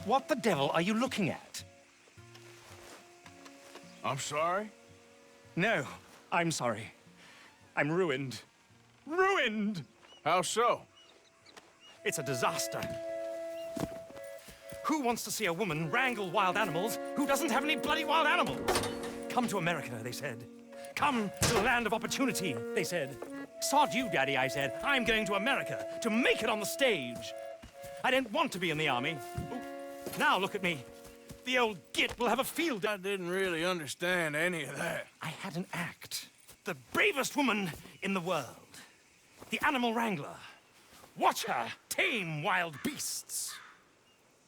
What the devil are you looking at? I'm sorry? No, I'm sorry. I'm ruined. Ruined! How so? It's a disaster. Who wants to see a woman wrangle wild animals who doesn't have any bloody wild animals? Come to America, they said. Come to the land of opportunity, they said. Sod you, Daddy, I said. I'm going to America to make it on the stage. I didn't want to be in the army. Ooh, now look at me. The old git will have a field day. I didn't really understand any of that. I had an act. The bravest woman in the world. The animal wrangler. Watch her tame wild beasts.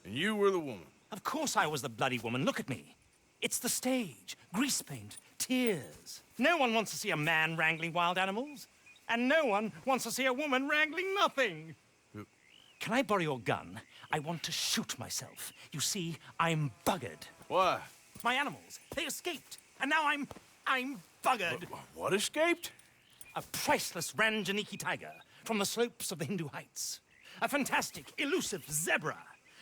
And you were the woman. Of course I was the bloody woman. Look at me. It's the stage. Grease paint. Tears. No one wants to see a man wrangling wild animals. And no one wants to see a woman wrangling nothing. Can I borrow your gun? I want to shoot myself. You see, I'm buggered. Why? My animals, they escaped. And now I'm buggered. What escaped? A priceless Ranjaniki tiger from the slopes of the Hindu Heights. A fantastic, elusive zebra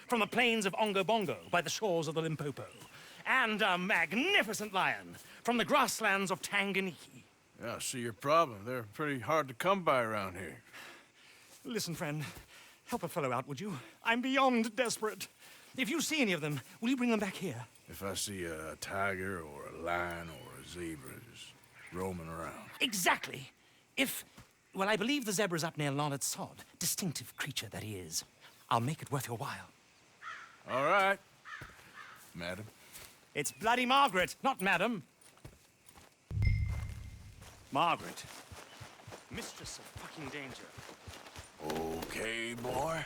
from the plains of Ongo Bongo by the shores of the Limpopo. And a magnificent lion from the grasslands of Tanganyika. Yeah, I see your problem. They're pretty hard to come by around here. Listen, friend. Help a fellow out, would you? I'm beyond desperate. If you see any of them, will you bring them back here? If I see a tiger or a lion or a zebra just roaming around. Exactly. Well, I believe the zebra's up near Linde Sod. Distinctive creature that he is. I'll make it worth your while. All right, madam. It's bloody Margaret, not madam. Margaret. Mistress of fucking danger. Okay, boy.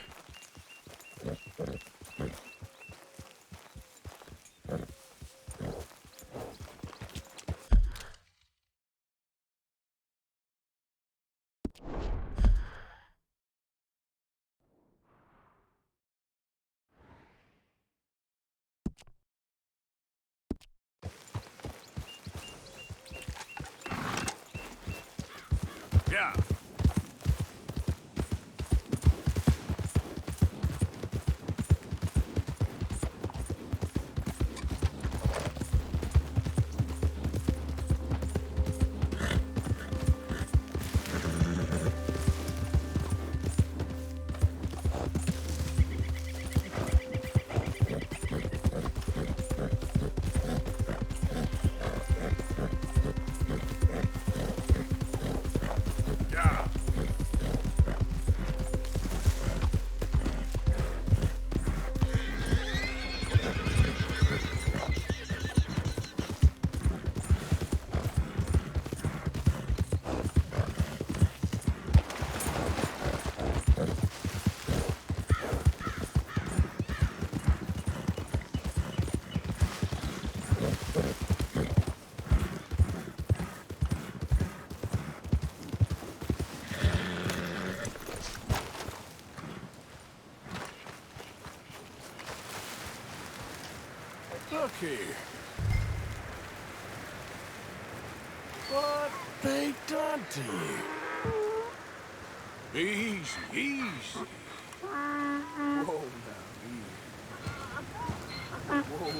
Yeah. Look here. What they done to you? Easy, easy. Whoa, now, easy. Whoa.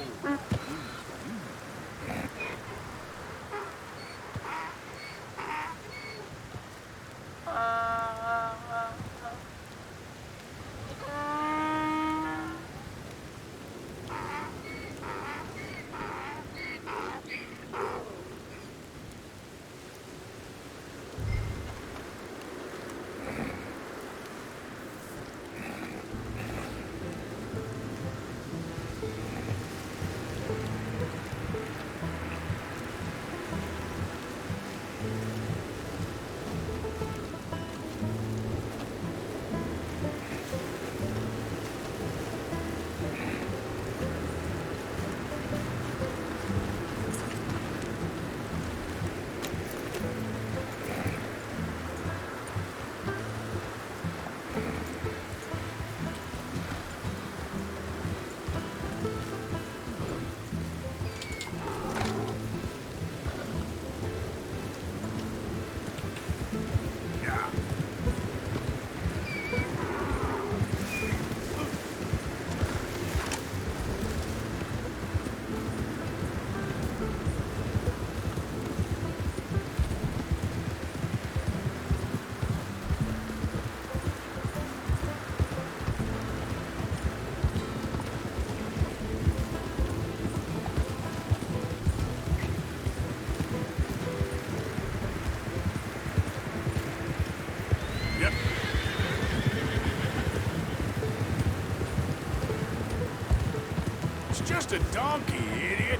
It's just a donkey, idiot.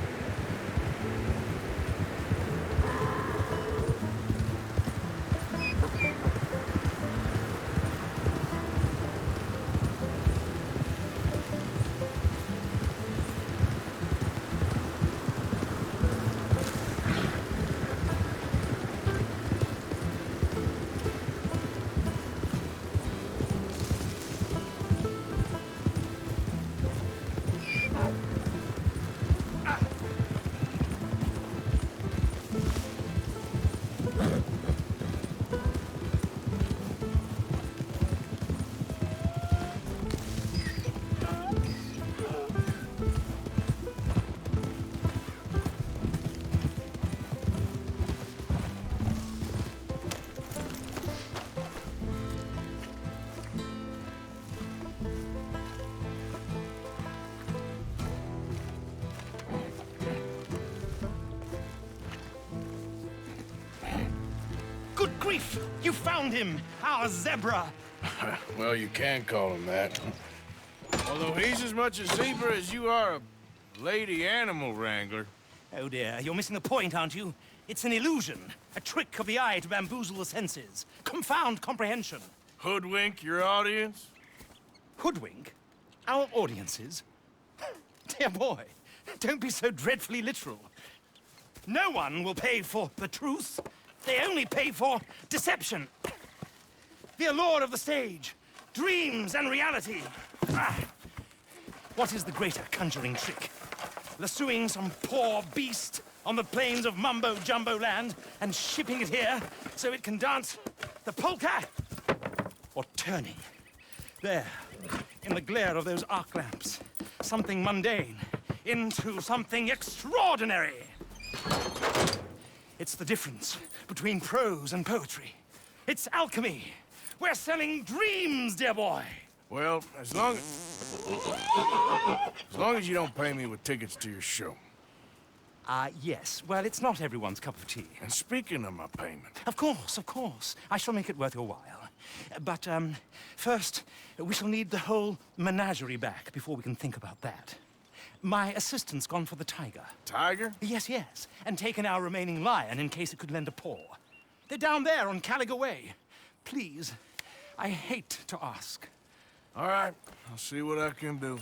Good grief! You found him! Our zebra! Well, you can call him that. Although he's as much a zebra as you are a lady animal wrangler. Oh dear, you're missing the point, aren't you? It's an illusion. A trick of the eye to bamboozle the senses. Confound comprehension. Hoodwink your audience? Hoodwink? Our audiences? Dear boy, don't be so dreadfully literal. No one will pay for the truth. They only pay for deception. The allure of the stage, dreams and reality. Ah. What is the greater conjuring trick? Lassoing some poor beast on the plains of mumbo-jumbo land and shipping it here so it can dance the polka? Or turning, there, in the glare of those arc lamps, something mundane into something extraordinary? It's the difference between prose and poetry. It's alchemy. We're selling dreams, dear boy. Well, as long as you don't pay me with tickets to your show. Yes. Well, it's not everyone's cup of tea. And speaking of my payment... Of course, of course. I shall make it worth your while. But, first, we shall need the whole menagerie back before we can think about that. My assistant's gone for the tiger. Tiger? Yes, yes. And taken our remaining lion in case it could lend a paw. They're down there on Caliga Way. Please, I hate to ask. All right, I'll see what I can do.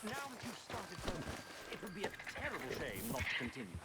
Now that you've started filming, it would be a terrible shame not to continue.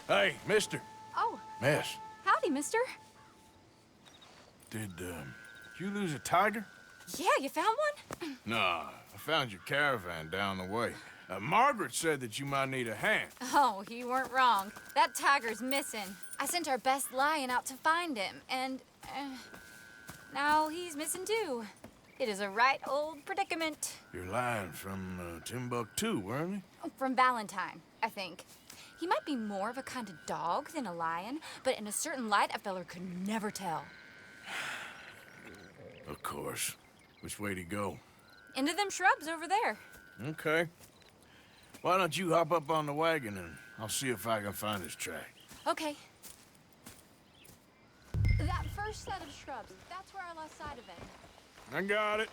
Hey, mister. Oh, Miss, howdy, mister. did you lose a tiger? Yeah, you found one? Nah, I found your caravan down the way. Margaret said that you might need a hand. Oh, you weren't wrong. That tiger's missing. I sent our best lion out to find him, and now he's missing too. It is a right old predicament. You're lying from Timbuktu, weren't you? From Valentine, I think. He might be more of a kind of dog than a lion, but in a certain light, a feller could never tell. Of course. Which way to go? Into them shrubs over there. Okay. Why don't you hop up on the wagon and I'll see if I can find his track. Okay. That first set of shrubs, that's where I lost sight of him. I got it.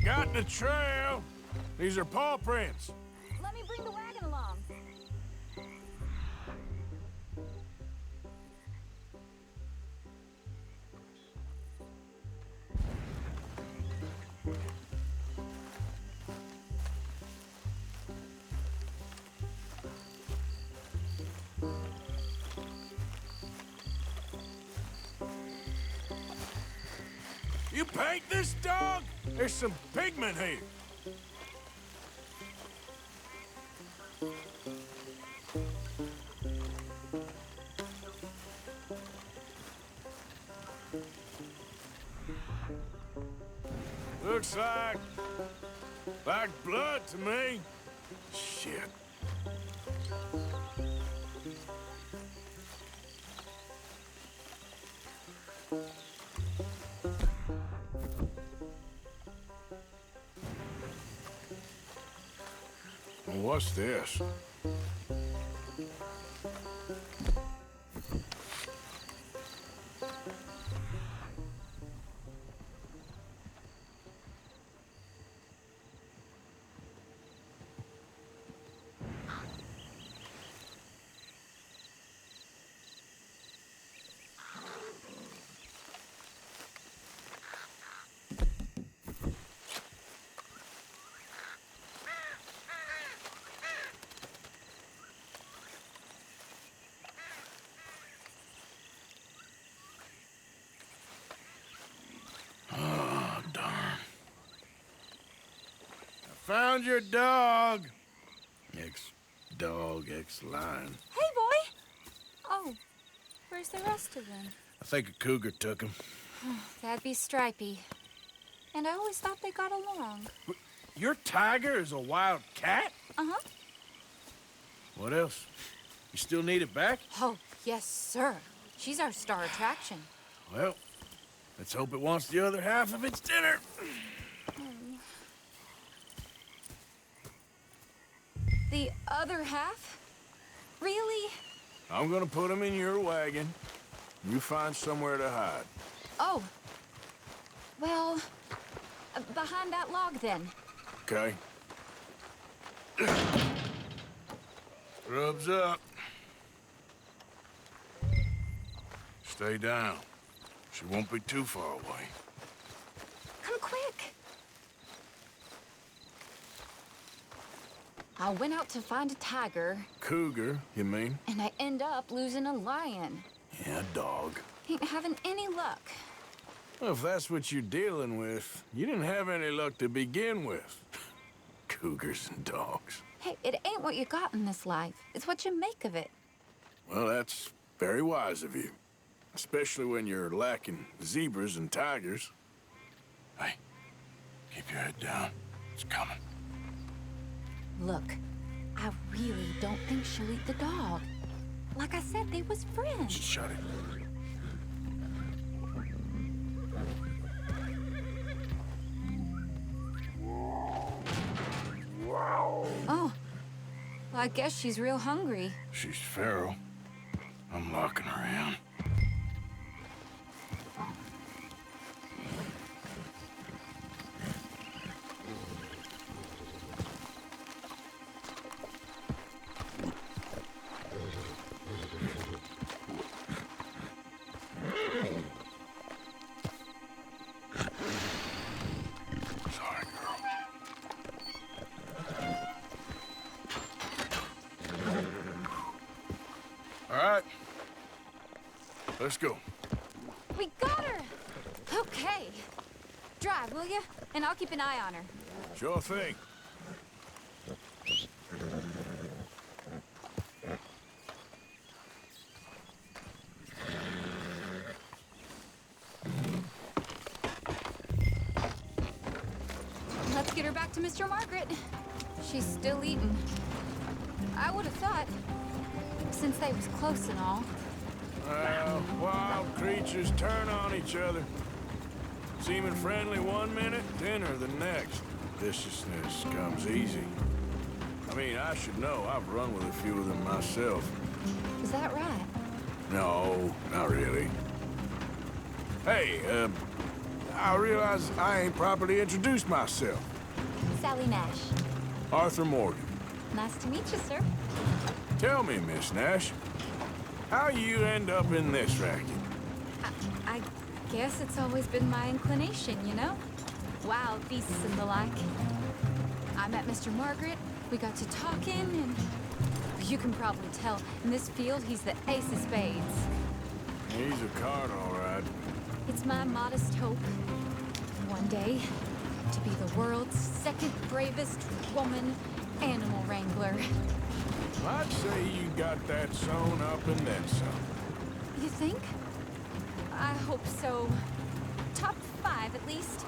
Got the trail. These are paw prints. Let me bring the wagon along. You paint this dog? There's some pigment here. Looks like blood to me. Shit. What's this? Found your dog. Ex-dog, ex-lion. Hey, boy! Oh, where's the rest of them? I think a cougar took him. That'd be Stripey. And I always thought they got along. Your tiger is a wild cat? Uh-huh. What else? You still need it back? Oh, yes, sir. She's our star attraction. Well, let's hope it wants the other half of its dinner. The other half? Really? I'm gonna put him in your wagon. You find somewhere to hide. Oh. Well, behind that log, then. Okay. Rubs up. Stay down. She won't be too far away. Come quick. I went out to find a tiger. Cougar, you mean? And I end up losing a lion. Yeah, dog. Ain't having any luck. Well, if that's what you're dealing with, you didn't have any luck to begin with. Cougars and dogs. Hey, it ain't what you got in this life. It's what you make of it. Well, that's very wise of you. Especially when you're lacking zebras and tigers. Hey, keep your head down. It's coming. Look, I really don't think she'll eat the dog. Like I said, they was friends. Just shut it. Oh, well, I guess she's real hungry. She's feral. I'm locking her in. Sorry, girl. All right. Let's go. We got her! Okay. Drive, will you? And I'll keep an eye on her. Sure thing. Let's get her back to Mr. Margaret. She's still eating. I would have thought, since they was close and all. Well, wild creatures turn on each other. Seeming friendly one minute, dinner the next. Viciousness comes easy. I mean, I should know. I've run with a few of them myself. Is that right? No, not really. Hey, I realize I ain't properly introduced myself. Sally Nash. Arthur Morgan. Nice to meet you, sir. Tell me, Miss Nash, how you end up in this racket? I guess it's always been my inclination, you know? Wild beasts and the like. I met Mr. Margaret, we got to talking, and you can probably tell, in this field, he's the ace of spades. He's a card, all right. It's my modest hope, one day, to be the world's second bravest woman animal wrangler. I'd say you got that sewn up and then some. You think? I hope so. Top 5, at least.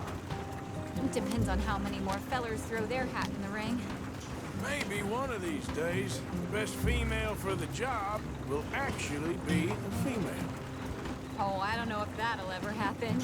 It depends on how many more fellers throw their hat in the ring. Maybe one of these days, the best female for the job will actually be a female. Oh, I don't know if that'll ever happen.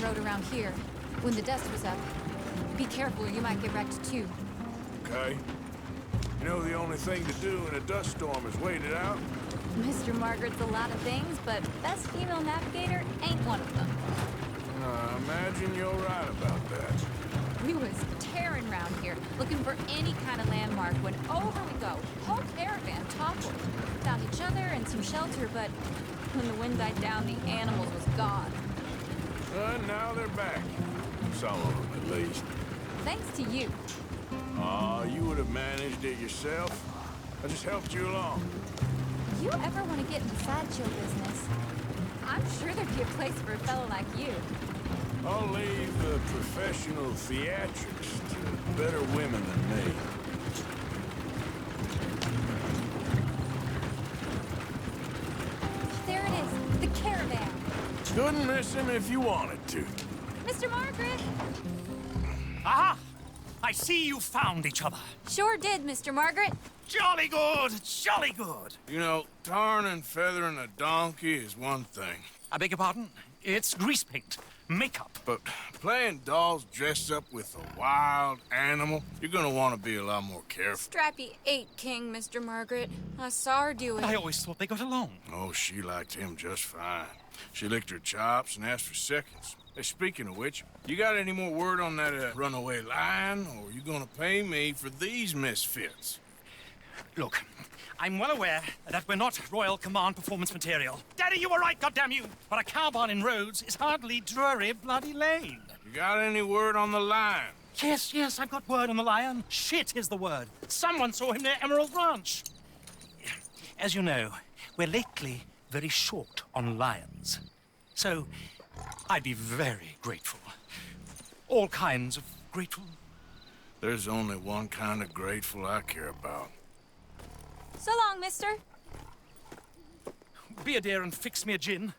Road around here when the dust was up. Be careful or you might get wrecked too. Okay. You know the only thing to do in a dust storm is wait it out? Mr. Margaret's a lot of things, but best female navigator ain't one of them. I imagine you're right about that. We was tearing around here, looking for any kind of landmark when over we go. Whole caravan toppled. Found each other and some shelter, but when the wind died down, the animals was gone. Now they're back. Some of them, at least. Thanks to you. Aw, you would have managed it yourself. I just helped you along. If you ever want to get in the sideshow business, I'm sure there'd be a place for a fellow like you. I'll leave the professional theatrics to better women than me. There it is, the caravan. Couldn't miss him if you wanted to. Mr. Margaret! Aha! I see you found each other. Sure did, Mr. Margaret. Jolly good, jolly good. You know, tarring and feathering a donkey is one thing. I beg your pardon? It's grease paint, makeup. But playing dolls dressed up with a wild animal, you're gonna want to be a lot more careful. Strappy ate King, Mr. Margaret. I saw her do it. I always thought they got along. Oh, she liked him just fine. She licked her chops and asked for seconds. Hey, speaking of which, you got any more word on that runaway lion, or are you gonna pay me for these misfits? Look, I'm well aware that we're not Royal Command performance material. Daddy, you were right, goddamn you! But a cow barn in Rhodes is hardly Drury Bloody Lane. You got any word on the lion? Yes, I've got word on the lion. Shit is the word. Someone saw him near Emerald Ranch. As you know, we're lately very short on lions. So, I'd be very grateful. All kinds of grateful. There's only one kind of grateful I care about. So long, mister. Be a dear and fix me a gin.